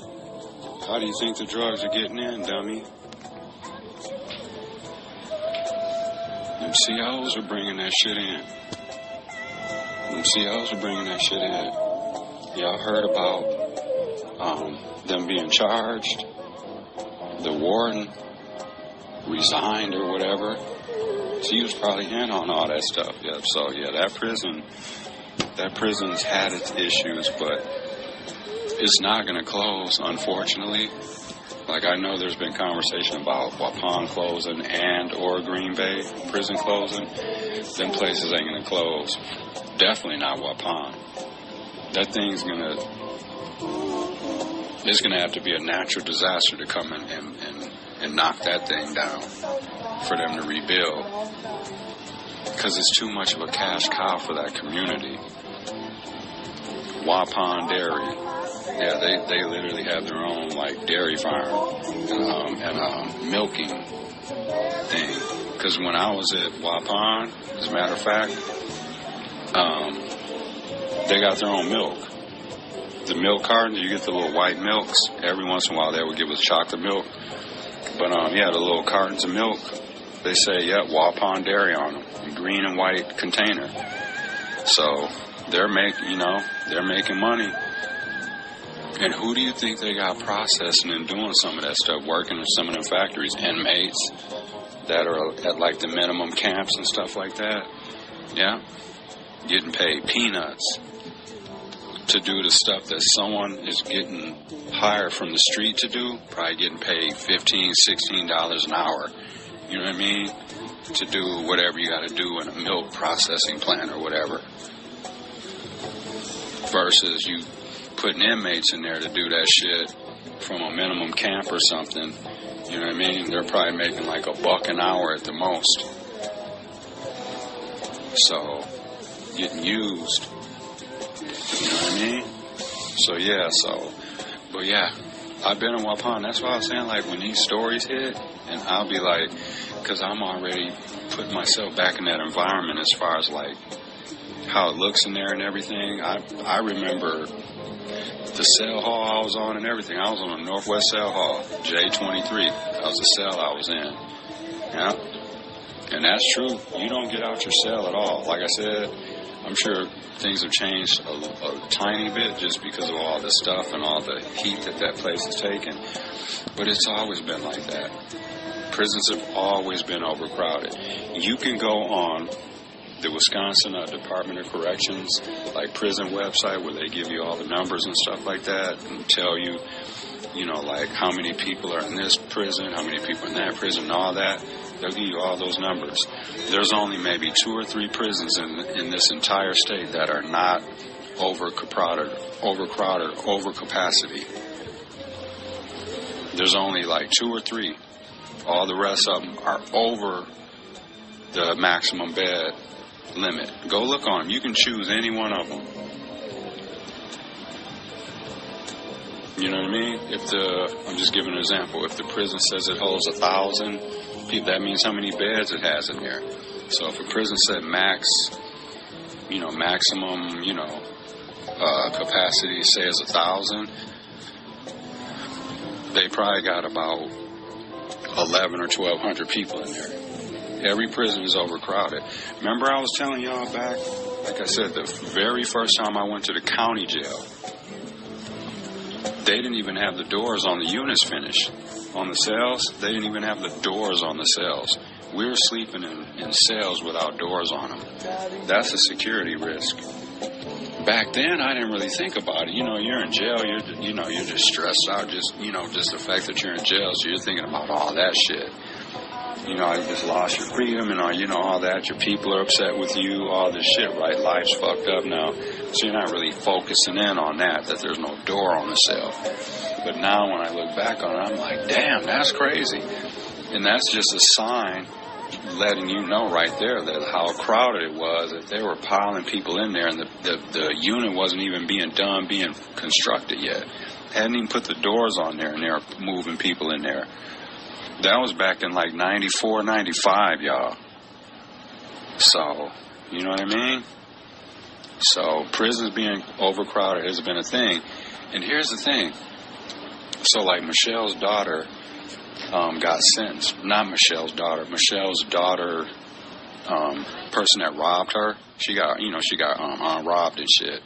How do you think the drugs are getting in, dummy? Them COs are bringing that shit in. Y'all heard about them being charged? The warden resigned or whatever. So he was probably in on all that stuff. Yeah. So yeah, that prison's had its issues, but it's not going to close, unfortunately. Like, I know there's been conversation about Waupun closing and or Green Bay prison closing. Them places ain't going to close. Definitely not Waupun. That thing's it's going to have to be a natural disaster to come in and knock that thing down for them to rebuild. Because it's too much of a cash cow for that community. Waupun Dairy. Yeah, they literally have their own, like, dairy farm and milking thing. Because when I was at Waupun, as a matter of fact, they got their own milk. The milk cartons, you get the little white milks. Every once in a while, they would give us chocolate milk. But, yeah, the little cartons of milk, they say, yeah, Waupun Dairy on them. Green and white container. So they're making money. And who do you think they got processing and doing some of that stuff, working in some of them factories? Inmates that are at, like, the minimum camps and stuff like that. Yeah. Getting paid peanuts to do the stuff that someone is getting hired from the street to do. Probably getting paid $15, $16 an hour. You know what I mean? To do whatever you got to do in a milk processing plant or whatever. Versus you putting inmates in there to do that shit from a minimum camp or something. You know what I mean? They're probably making like $1 an hour at the most. So, getting used. You know what I mean? So, yeah, but yeah, I've been in Waupun. That's why I was saying, like, when these stories hit, and I'll be like, because I'm already putting myself back in that environment as far as, like, how it looks in there and everything. I remember the cell hall I was on and everything. I was on the Northwest Cell Hall, J23. That was the cell I was in. Yeah. And that's true. You don't get out your cell at all. Like I said, I'm sure things have changed a tiny bit just because of all the stuff and all the heat that place has taken. But it's always been like that. Prisons have always been overcrowded. You can go on the Wisconsin Department of Corrections, like prison website, where they give you all the numbers and stuff like that and tell you, like how many people are in this prison, how many people in that prison, and all that. They'll give you all those numbers. There's only maybe 2 or 3 prisons in this entire state that are not overcrowded, over capacity. There's only like 2 or 3. All the rest of them are over the maximum bed limit. Go look on them. You can choose any one of them. You know what I mean? I'm just giving an example. If the prison says it holds 1,000 people, that means how many beds it has in there. So if a prison said maximum, capacity says 1,000, they probably got about 1,100 or 1,200 people in there. Every prison is overcrowded. Remember I was telling y'all back, like I said, the very first time I went to the county jail, they didn't even have the doors on the units finished. On the cells, they didn't even have the doors on the cells. We were sleeping in cells without doors on them. That's a security risk. Back then, I didn't really think about it. You're in jail, you're just stressed out. Just the fact that you're in jail, so you're thinking about all that shit. You just lost your freedom and all that. Your people are upset with you, all this shit, right? Life's fucked up now. So you're not really focusing in on that there's no door on the cell. But now when I look back on it, I'm like, damn, that's crazy. And that's just a sign letting you know right there that how crowded it was, that they were piling people in there, and the unit wasn't even being constructed yet. Hadn't even put the doors on there, and they were moving people in there. That was back in like 94, 95, y'all. So, you know what I mean? So, prisons being overcrowded has been a thing. And here's the thing. So, like, Michelle's daughter got sentenced. Not Michelle's daughter. Michelle's daughter, person that robbed her, she got robbed and shit.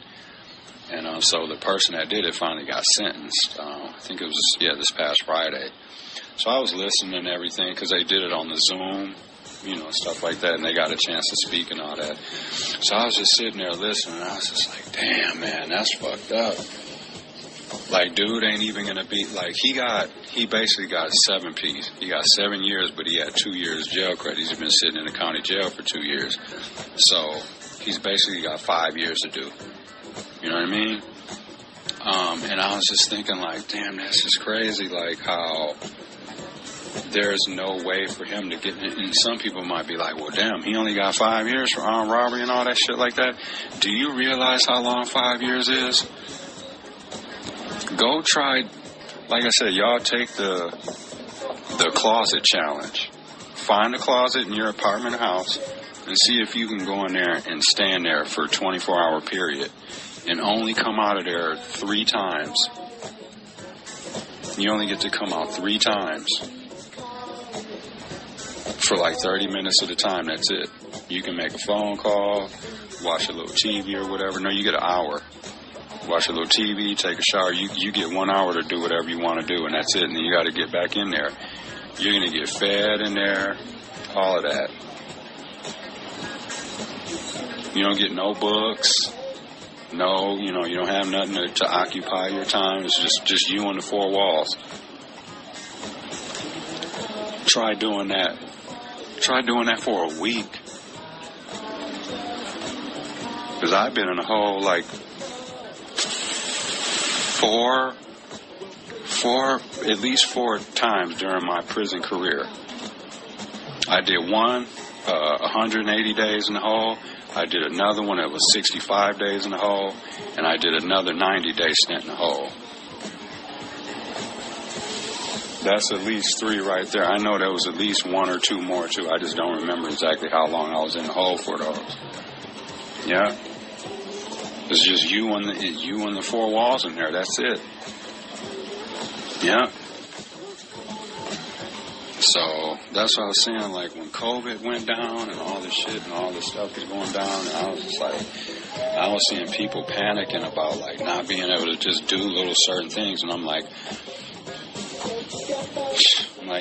And so the person that did it finally got sentenced. I think it was, this past Friday. So I was listening and everything because they did it on the Zoom, stuff like that, and they got a chance to speak and all that. So I was just sitting there listening, and I was just like, damn, man, that's fucked up. Like, dude ain't even going to be, like, he basically got 7 Ps. He got 7 years, but he had 2 years jail credit. He's been sitting in the county jail for 2 years. So he's basically got 5 years to do. You know what I mean? And I was just thinking, like, damn, that's just crazy, like, how there's no way for him to get, and some people might be like, well, damn, he only got 5 years for armed robbery and all that shit like that. Do you realize how long 5 years is? Go try, like I said, y'all take the closet challenge. Find a closet in your apartment house and see if you can go in there and stand there for a 24-hour period and only come out of there 3 times. You only get to come out 3 times for like 30 minutes at a time. That's it. You can make a phone call, watch a little TV or whatever. No, you get an hour. Watch a little TV, take a shower. You get 1 hour to do whatever you want to do, and that's it. And then you got to get back in there. You're going to get fed in there, all of that. You don't get no books. No, you don't have nothing to occupy your time. It's just you and the 4 walls. Try doing that. Try doing that for a week. Because I've been in a hole like at least four times during my prison career. I did one, 180 days in the hole. I did another one that was 65 days in the hole, and I did another 90-day stint in the hole. That's at least 3 right there. I know there was at least 1 or 2 more, too. I just don't remember exactly how long I was in the hole for those. Yeah? It's just you and the 4 walls in there. That's it. Yeah. So that's what I was saying, like when COVID went down and all this shit and all this stuff was going down, and I was just like, I was seeing people panicking about like not being able to just do little certain things, and I'm like,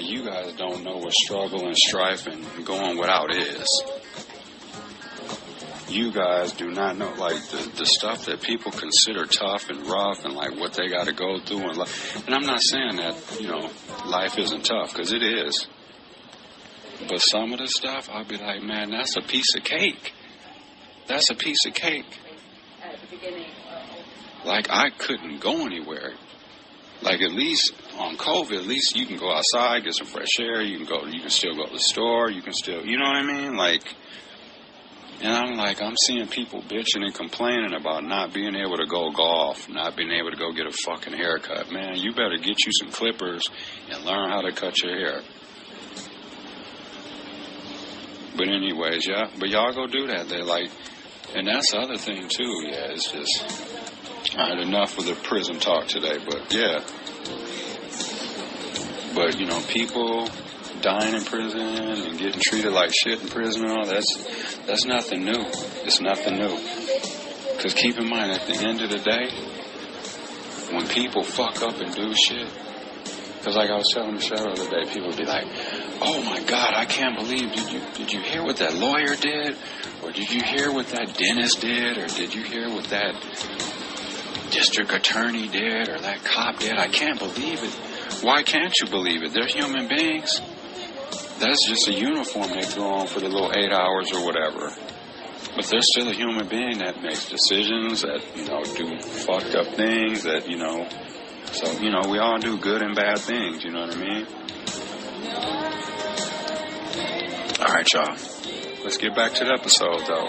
you guys don't know what struggle and strife and going without is. You guys do not know, like, the stuff that people consider tough and rough and, like, what they got to go through. And I'm not saying that, you know, life isn't tough, because it is. But some of the stuff, I'll be like, man, that's a piece of cake. That's a piece of cake. At the beginning. Like, I couldn't go anywhere. Like, at least on COVID, at least you can go outside, get some fresh air. You can still go to the store. You can still, you know what I mean? Like, and I'm seeing people bitching and complaining about not being able to go golf, not being able to go get a fucking haircut. Man, you better get you some clippers and learn how to cut your hair. But anyways, yeah, but y'all go do that. They like, and that's the other thing too. Yeah, it's just, all right, enough of the prison talk today. But yeah, but you know, people dying in prison and getting treated like shit in prison and all, that's nothing new. It's nothing new. Because keep in mind, at the end of the day, when people fuck up and do shit, because like I was telling Michelle the other day, people would be like, oh my God, I can't believe, did you hear what that lawyer did? Or did you hear what that dentist did? Or did you hear what that district attorney did? Or that cop did? I can't believe it. Why can't you believe it? They're human beings. That's just a uniform they throw on for the little 8 hours or whatever. But they're still a human being that makes decisions, that, you know, do fucked up things, that, you know. So, you know, we all do good and bad things, you know what I mean? All right, y'all. Let's get back to the episode, though.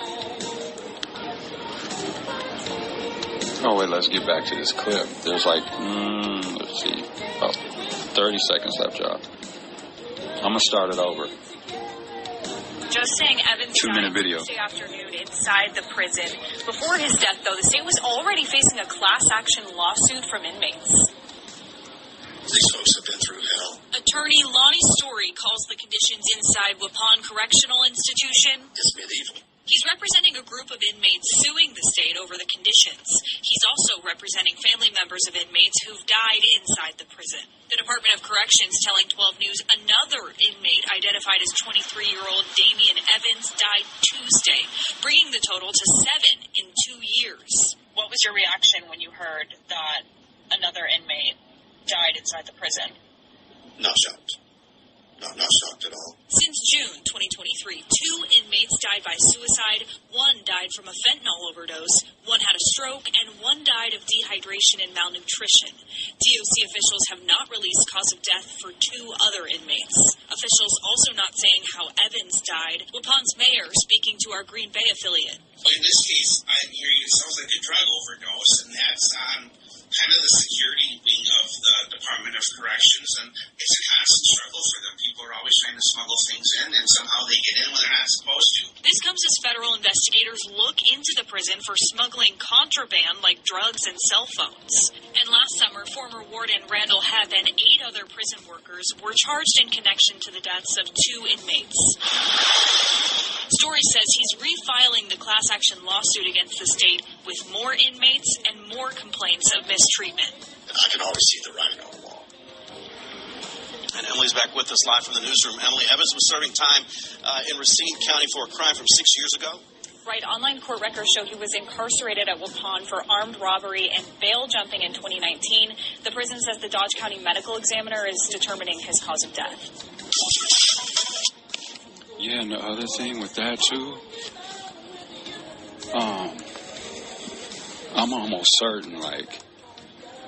Oh, wait, let's get back to this clip. There's like, let's see, about 30 seconds left, y'all. I'm going to start it over. Just saying Evans 2-minute video. Tuesday afternoon inside the prison. Before his death, though, the state was already facing a class action lawsuit from inmates. These folks have been through hell. Attorney Lonnie Story calls the conditions inside Waupun Correctional Institution It's medieval. He's representing a group of inmates suing the state over the conditions. He's also representing family members of inmates who've died inside the prison. The Department of Corrections telling 12 News another inmate identified as 23-year-old Damian Evans died Tuesday, bringing the total to 7 in 2 years. What was your reaction when you heard that another inmate died inside the prison? Not shocked. Not shocked at all. Since June 2023, 2 inmates died by suicide. 1 died from a fentanyl overdose. 1 had a stroke, and 1 died of dehydration and malnutrition. DOC officials have not released cause of death for 2 other inmates. Officials also not saying how Evans died. Waupun's mayor speaking to our Green Bay affiliate. In this case, I'm hearing it sounds like a drug overdose, and that's on kind of the security wing of the Department of Corrections, and it's a constant struggle for them. People are always trying to smuggle things in, and somehow they get in when they're not supposed to. This comes as federal investigators look into the prison for smuggling contraband like drugs and cell phones. And last summer, former warden Randall Hepp and 8 other prison workers were charged in connection to the deaths of 2 inmates. Story says he's refiling the class action lawsuit against the state with more inmates and more complaints of mistreatment. And I can always see the writing on the wall. And Emily's back with us live from the newsroom. Emily, Evans was serving time in Racine County for a crime from 6 years ago. Right, online court records show he was incarcerated at Waupun for armed robbery and bail jumping in 2019. The prison says the Dodge County medical examiner is determining his cause of death. Yeah, and the other thing with that, too, I'm almost certain, like,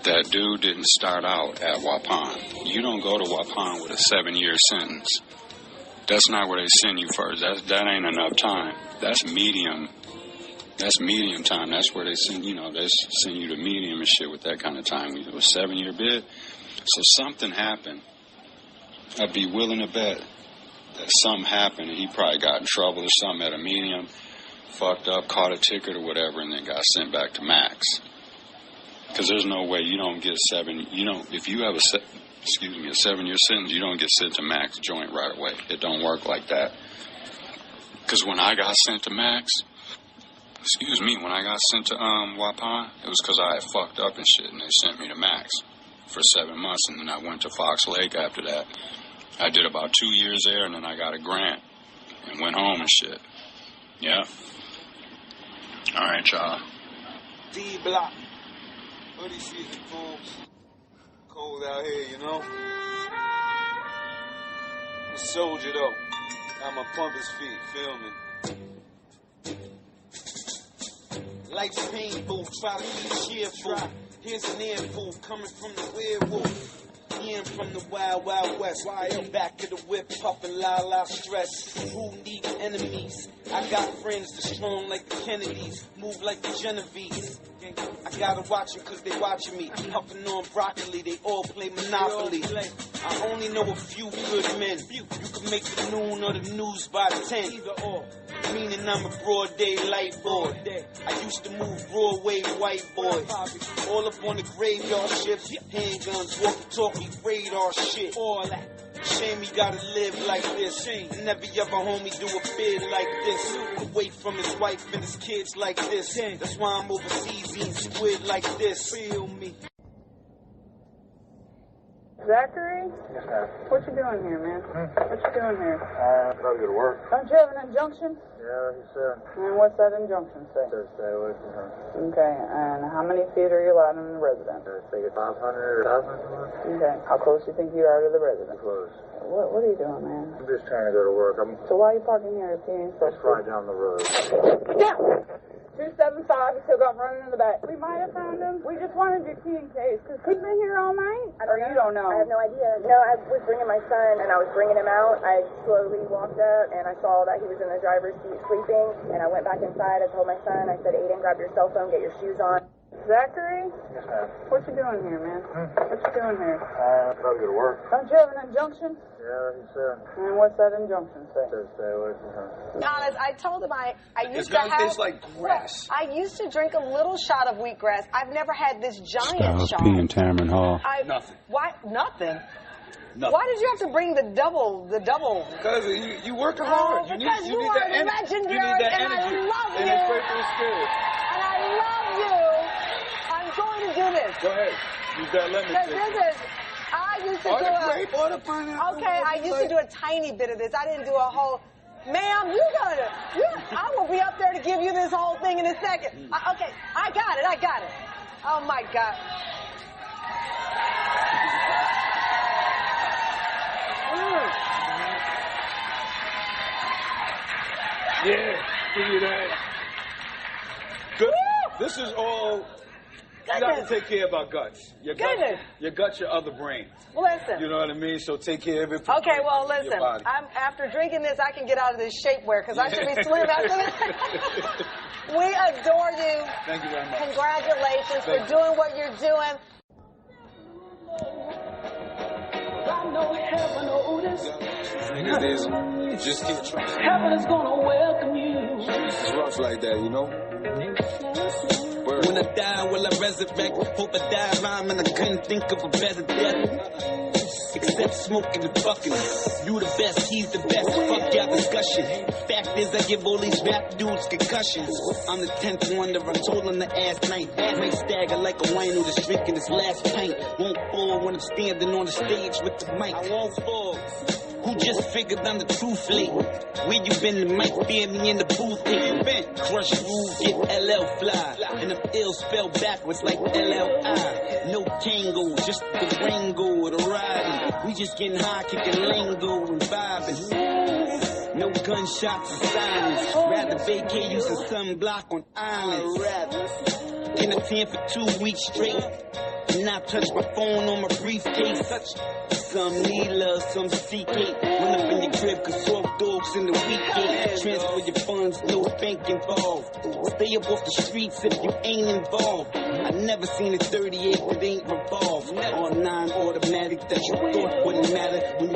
that dude didn't start out at Waupun. You don't go to Waupun with a 7-year sentence. That's not where they send you first. That ain't enough time. That's medium. That's medium time. That's where they send, you know, they send you to medium and shit with that kind of time. It was a 7-year bid. So something happened. I'd be willing to bet that something happened and he probably got in trouble or something at a medium, fucked up, caught a ticket or whatever, and then got sent back to max. Because there's no way you don't get 7. You know, if you have excuse me, a 7-year sentence, you don't get sent to max joint right away. It don't work like that. Because when I got sent to max, when I got sent to Waupun, it was because I had fucked up and shit, and they sent me to max for 7 months, and then I went to Fox Lake after that. I did about 2 years there, and then I got a grant and went home and shit. Yeah. All right, y'all. D-Block. Hoodie season, fools. Cold out here, you know? I'm a soldier, though. Got my pump his feet, filming. Life's painful, try to be cheerful. Here's an earful coming from the werewolf. In from the wild, wild west. Back of the whip, puffin' la stress. Who needs enemies? I got friends that's strong like the Kennedys, move like the Genovese. I gotta watch them cause they watching me. Puffin' on broccoli, they all play Monopoly. I only know a few good men. You can make the noon or the news by 10. Meaning I'm a broad day light boy. I used to move Broadway white boys. All up on the graveyard ships, handguns, walkie-talkie, radar shit. All that. Shame you gotta live like this. Never ever homie do a bid like this. Away from his wife and his kids like this. That's why I'm overseas eating squid like this. Feel me. Zachary? Yes, ma'am. What you doing here, man? What you doing here? Gotta go to work. Don't you have an injunction? Yeah, he said. And what's that injunction say? Says stay away from her. Okay, and how many feet are you allowed in the residence? I think it's 500 or 1,000. Okay, how close do you think you are to the residence? Close. What are you doing, man? I'm just trying to go to work. So why are you parking here if you ain't supposed It's right down the road. Down! 275, he still got running in the back. We might have found him. We just wanted your key in case, because he's been here all night. Or you don't know? I have no idea. No, I was bringing my son, and I was bringing him out. I slowly walked up, and I saw that he was in the driver's seat sleeping, and I went back inside. I told my son, I said, Aiden, grab your cell phone, get your shoes on. Zachary? Yes, ma'am. What you doing here, man? What you doing here? Gotta go to work. Don't you have an injunction? Yeah, he said. And what's that injunction say? Says stay away from her. Honest, I told him I used It's to gonna have. taste like grass. I used to drink a little shot of wheatgrass. I've never had this giant Styles shot. P and Tamron Hall. Nothing. Why? Nothing. Nothing. Why did you have to bring the double? Because you working hard. You need because you are that energy. legendary, You need that and energy. I love And you. it's straight through the spirit. And I love you. I'm going to do this. Go ahead. Use that lemon Because juice. this is. I used to Or do the a. grape or the pineapple. Okay, I used to do a tiny bit of this. I didn't do a whole. Ma'am, I will be up there to give you this whole thing in a second. Okay, I got it. Oh my God. Yeah, give you that. Good. This is all. You got to take care of our guts. Your guts, your other brain. Listen. You know what I mean? So take care of it. Okay, well, Your listen. body. After drinking this, I can get out of this shapewear because I should be slim after this. We adore you. Thank you very much. Congratulations Thank for you. doing what you're doing. I know heaven notice. Niggas, just keep trying. Heaven is gonna welcome you. It's rough like that, you know? When I die, will I resurrect? Hope I die rhyming, I couldn't think of a better death. Except smoking and fucking. You the best, he's the best. Fuck y'all discussion. Fact is, I give all these rap dudes concussions. I'm the 10th wonder, I told him the ass night. Might stagger like a wino that's drinking his last pint. Won't fall when I'm standing on the stage with the mic. I won't fall. Who just figured I'm the truth late? Where you been? The mic fear me in the booth. Where you been? Crush groove, get LL fly. And the ill spelled backwards like LLI. No tango, just the Rango, the riding. We just getting high, kicking lingo and vibing. No gunshots or silence. Rather vacate using sunblock on islands. Can I 10 for 2 weeks straight? And not touch my phone on my briefcase. Some need love, some seek it. Run up in your crib, cause soft dogs in the weekend. Transfer your funds, no bank involved. Stay up off the streets if you ain't involved. I never seen a 38 that ain't revolved. Or 9 automatic that you thought wouldn't matter when you